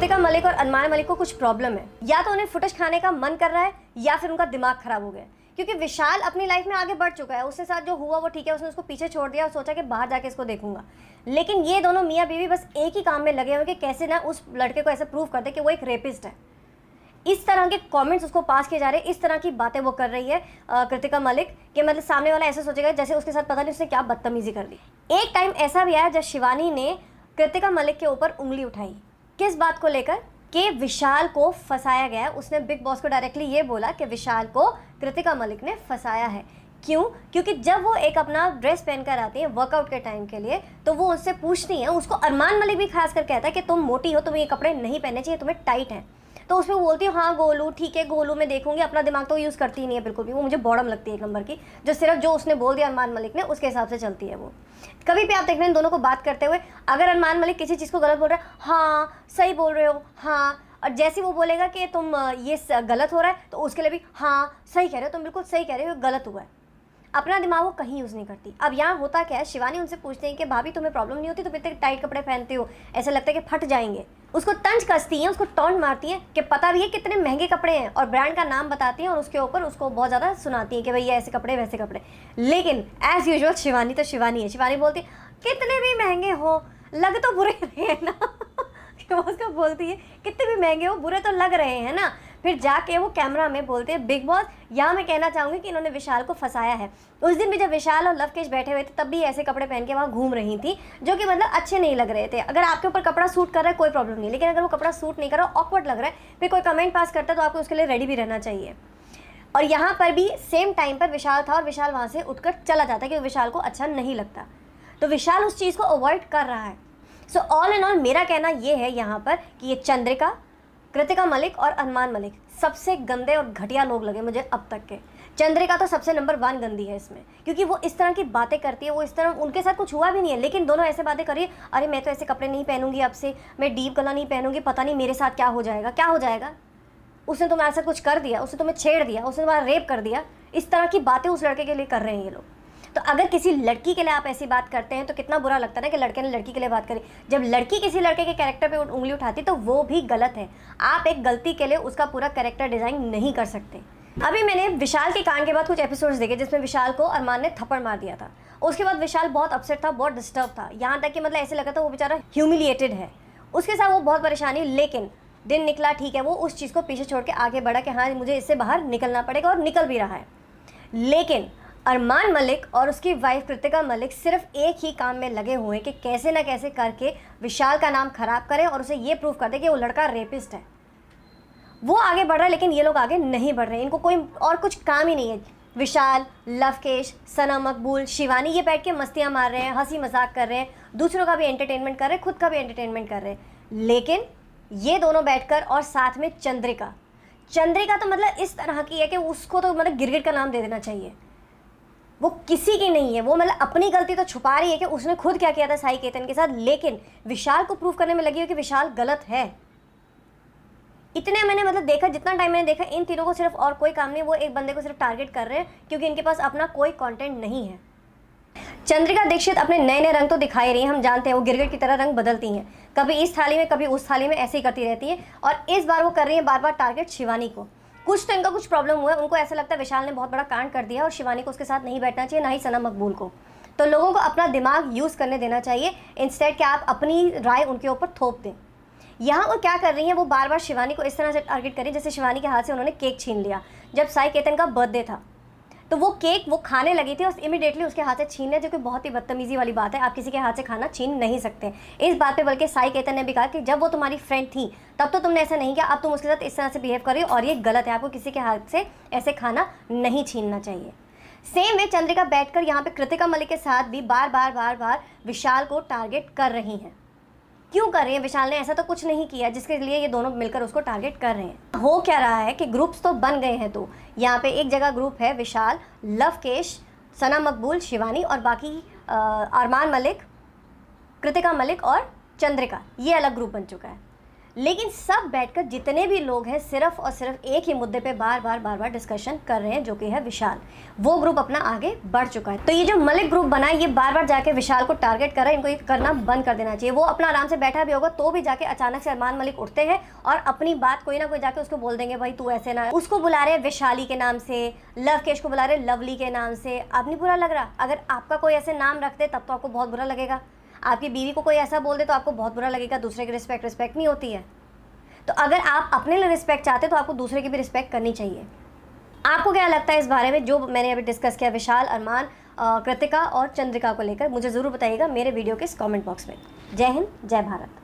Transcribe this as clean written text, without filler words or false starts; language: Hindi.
कृतिका मलिक और अरमान मलिक को कुछ प्रॉब्लम है, या तो उन्हें फुटेज खाने का मन कर रहा है या फिर उनका दिमाग खराब हो गया। क्योंकि विशाल अपनी लाइफ में आगे बढ़ चुका है, उसके साथ जो हुआ वो ठीक है, उसने उसको पीछे छोड़ दिया और सोचा कि बाहर जाके इसको देखूंगा। लेकिन ये दोनों मियाँ बीवी बस एक ही काम में लगे हुए कि कैसे ना उस लड़के को ऐसे प्रूव कर दे कि वो एक रेपिस्ट है। इस तरह के कमेंट्स उसको पास किए जा रहे हैं, इस तरह की बातें वो कर रही है कृतिका मलिक कि मतलब सामने वाला ऐसे सोचेगा जैसे उसके साथ पता नहीं उसने क्या बदतमीजी कर दी। एक टाइम ऐसा भी आया जब शिवानी ने कृतिका मलिक के ऊपर उंगली उठाई। किस बात को लेकर? कि विशाल को फंसाया गया है। उसने बिग बॉस को डायरेक्टली ये बोला कि विशाल को कृतिका मलिक ने फंसाया है। क्यों? क्योंकि जब वो एक अपना ड्रेस पहनकर आती है वर्कआउट के टाइम के लिए, तो वो उससे पूछती है, उसको अरमान मलिक भी खास कर कहता है कि तुम मोटी हो, तुम्हें ये कपड़े नहीं पहनने चाहिए, तुम्हें टाइट हैं। तो उसमें वो बोलती है हाँ गोलू ठीक है, गोलू मैं देखूंगी, अपना दिमाग तो यूज़ करती ही नहीं है बिल्कुल भी। वो मुझे बॉडम लगती है एक नंबर की, जो सिर्फ जो उसने बोल दिया अरमान मलिक ने उसके हिसाब से चलती है वो। कभी भी आप देख रहे हैं दोनों को बात करते हुए, अगर अरमान मलिक किसी चीज़ को गलत बोल रहा है, हाँ सही बोल रहे हो, हाँ, और जैसे वो बोलेगा कि तुम ये गलत हो रहा है तो उसके लिए भी हाँ सही कह रहे हो, तुम बिल्कुल सही कह रहे हो, गलत हुआ है। अपना दिमाग वो कहीं यूज़ नहीं करती। अब यहाँ होता क्या है, शिवानी उनसे पूछते हैं कि भाभी तुम्हें प्रॉब्लम नहीं होती, तुम इतने टाइट कपड़े पहनते हो, ऐसा लगता है कि फट जाएंगे। उसको तंज कसती हैं, उसको टॉन्ट मारती हैं कि पता भी है कितने महंगे कपड़े हैं, और ब्रांड का नाम बताती हैं और उसके ऊपर उसको बहुत ज़्यादा सुनाती हैं कि भैया ऐसे कपड़े वैसे कपड़े। लेकिन एज़ यूजुअल शिवानी तो शिवानी है। शिवानी बोलती कितने भी महंगे हो लग तो बुरे रहे हैं ना वो उसको बोलती है कितने भी महंगे हो बुरे तो लग रहे हैं ना। फिर जाके वो कैमरा में बोलते हैं बिग बॉस यहाँ मैं कहना चाहूँगी कि इन्होंने विशाल को फंसाया है। उस दिन भी जब विशाल और लवकेश बैठे हुए थे तब भी ऐसे कपड़े पहन के वहाँ घूम रही थी, जो कि मतलब अच्छे नहीं लग रहे थे। अगर आपके ऊपर कपड़ा सूट कर रहा है कोई प्रॉब्लम नहीं, लेकिन अगर वो कपड़ा सूट नहीं कर रहा, ऑकवर्ड लग रहा है, फिर कोई कमेंट पास करता है तो आपको उसके लिए रेडी भी रहना चाहिए। और यहाँ पर भी सेम टाइम पर विशाल था और विशाल वहाँ से उठकर चला जाता है क्योंकि विशाल को अच्छा नहीं लगता, तो विशाल उस चीज़ को अवॉइड कर रहा है। सो ऑल एंड ऑल मेरा कहना ये है यहाँ पर कि ये चंद्रिका, कृतिका मलिक और अरमान मलिक सबसे गंदे और घटिया लोग लगे मुझे अब तक के। चंद्रिका तो सबसे नंबर 1 गंदी है इसमें, क्योंकि वो इस तरह की बातें करती है, वो इस तरह, उनके साथ कुछ हुआ भी नहीं है लेकिन दोनों ऐसे बातें कर रही है, अरे मैं तो ऐसे कपड़े नहीं पहनूंगी अब से, मैं डीप गला नहीं पहनूंगी, पता नहीं मेरे साथ क्या हो जाएगा। क्या हो जाएगा? उसने तुम्हारे साथ कुछ कर दिया, उसने तुम्हें छेड़ दिया, उसने तुम्हारा रेप कर दिया। इस तरह की बातें उस लड़के के लिए कर रहे हैं ये लोग। तो अगर किसी लड़की के लिए आप ऐसी बात करते हैं तो कितना बुरा लगता है ना कि लड़के ने लड़की के लिए बात करी। जब लड़की किसी लड़के के कैरेक्टर पे उंगली उठाती तो वो भी गलत है। आप एक गलती के लिए उसका पूरा कैरेक्टर डिज़ाइन नहीं कर सकते। अभी मैंने विशाल के कांड के बाद कुछ एपिसोड्स देखे जिसमें विशाल को अरमान ने थप्पड़ मार दिया था। उसके बाद विशाल बहुत अपसेट था, बहुत डिस्टर्ब था, यहाँ तक कि मतलब ऐसे लगा था वो बेचारा ह्यूमिलिएटेड है। उसके साथ वो बहुत परेशानी, लेकिन दिन निकला, ठीक है, वो उस चीज़ को पीछे छोड़ के आगे बढ़ा कि हाँ मुझे इससे बाहर निकलना पड़ेगा, और निकल भी रहा है। लेकिन अरमान मलिक और उसकी वाइफ कृतिका मलिक सिर्फ एक ही काम में लगे हुए हैं कि कैसे ना कैसे करके विशाल का नाम खराब करें और उसे ये प्रूव कर दे कि वो लड़का रेपिस्ट है। वो आगे बढ़ रहा है लेकिन ये लोग आगे नहीं बढ़ रहे हैं, इनको कोई और कुछ काम ही नहीं है। विशाल, लवकेश, सना मकबूल, शिवानी ये बैठ के मस्तियाँ मार रहे हैं, हंसी मजाक कर रहे हैं, दूसरों का भी एंटरटेनमेंट कर रहे हैं, खुद का भी एंटरटेनमेंट कर रहे हैं। लेकिन ये दोनों बैठकर, और साथ में चंद्रिका तो मतलब इस तरह की है कि उसको तो मतलब गिरगिट का नाम दे देना चाहिए। वो किसी की नहीं है, वो मतलब अपनी गलती तो छुपा रही है कि उसने खुद क्या किया था साई केतन के साथ, लेकिन विशाल को प्रूव करने में लगी है कि विशाल गलत है। इतने मैंने मतलब देखा, जितना टाइम मैंने देखा, इन तीनों को सिर्फ और कोई काम नहीं, वो एक बंदे को सिर्फ टारगेट कर रहे हैं क्योंकि इनके पास अपना कोई कंटेंट नहीं है। चंद्रिका दीक्षित अपने नए नए रंग तो दिखाई रही हैं, हम जानते हैं वो गिरगिट की तरह रंग बदलती हैं, कभी इस थाली में कभी उस थाली में, ऐसे ही करती रहती है। और इस बार वो कर रही है बार बार टारगेट शिवानी को। कुछ तो इनका कुछ प्रॉब्लम हुआ है, उनको ऐसा लगता है विशाल ने बहुत बड़ा कांड कर दिया और शिवानी को उसके साथ नहीं बैठना चाहिए, ना ही सना मकबूल को। तो लोगों को अपना दिमाग यूज़ करने देना चाहिए, इंस्टेड कि आप अपनी राय उनके ऊपर थोप दें। यहाँ वो क्या कर रही हैं, वो बार बार शिवानी को इस तरह से टारगेट कर रही है जैसे शिवानी के हाथ से उन्होंने केक छीन लिया। जब साई केतन का बर्थडे था तो वो केक वो खाने लगी थी और इमीडिएटली उसके हाथ से छीन लिया, जो कि बहुत ही बदतमीजी वाली बात है। आप किसी के हाथ से खाना छीन नहीं सकते। इस बात पे बल्कि साई केतन ने भी कहा कि जब वो तुम्हारी फ्रेंड थी तब तो तुमने ऐसा नहीं किया, अब तुम उसके साथ इस तरह से बिहेव कर रही हो और ये गलत है, आपको किसी के हाथ से ऐसे खाना नहीं छीनना चाहिए। सेम वे चंद्रिका बैठकर यहाँ पे कृतिका मलिक के साथ भी बार बार विशाल को टारगेट कर रही हैं। क्यों कर रही है? विशाल ने ऐसा तो कुछ नहीं किया जिसके लिए ये दोनों मिलकर उसको टारगेट कर रहे हैं। हो क्या रहा है कि ग्रुप्स तो बन गए हैं, तो यहाँ पे एक जगह ग्रुप है विशाल, लवकेश, सना मकबूल, शिवानी और बाकी अरमान मलिक, कृतिका मलिक और चंद्रिका, ये अलग ग्रुप बन चुका है। लेकिन सब बैठकर जितने भी लोग हैं सिर्फ और सिर्फ एक ही मुद्दे पे बार बार डिस्कशन कर रहे हैं, जो कि है विशाल। वो ग्रुप अपना आगे बढ़ चुका है। तो ये जो मलिक ग्रुप बना है, ये बार बार जाके विशाल को टारगेट कर रहा है। इनको ये करना बंद कर देना चाहिए। वो अपना आराम से बैठा भी होगा तो भी जाके अचानक से अरमान मलिक उठते हैं और अपनी बात कोई ना कोई जाके उसको बोल देंगे, भाई तू ऐसे ना। उसको बुला रहे हैं विशाली के नाम से, लवकेश को बुला रहे हैं लवली के नाम से। अब नहीं बुरा लग रहा? अगर आपका कोई ऐसे नाम रख दे तब तो आपको बहुत बुरा लगेगा। आपकी बीवी को कोई ऐसा बोल दे तो आपको बहुत बुरा लगेगा। दूसरे की रिस्पेक्ट नहीं होती है। तो अगर आप अपने लिए रिस्पेक्ट चाहते तो आपको दूसरे की भी रिस्पेक्ट करनी चाहिए। आपको क्या लगता है इस बारे में, जो मैंने अभी डिस्कस किया विशाल, अरमान, कृतिका और चंद्रिका को लेकर? मुझे ज़रूर बताइएगा मेरे वीडियो के इस कमेंट बॉक्स में। जय हिंद, जय भारत।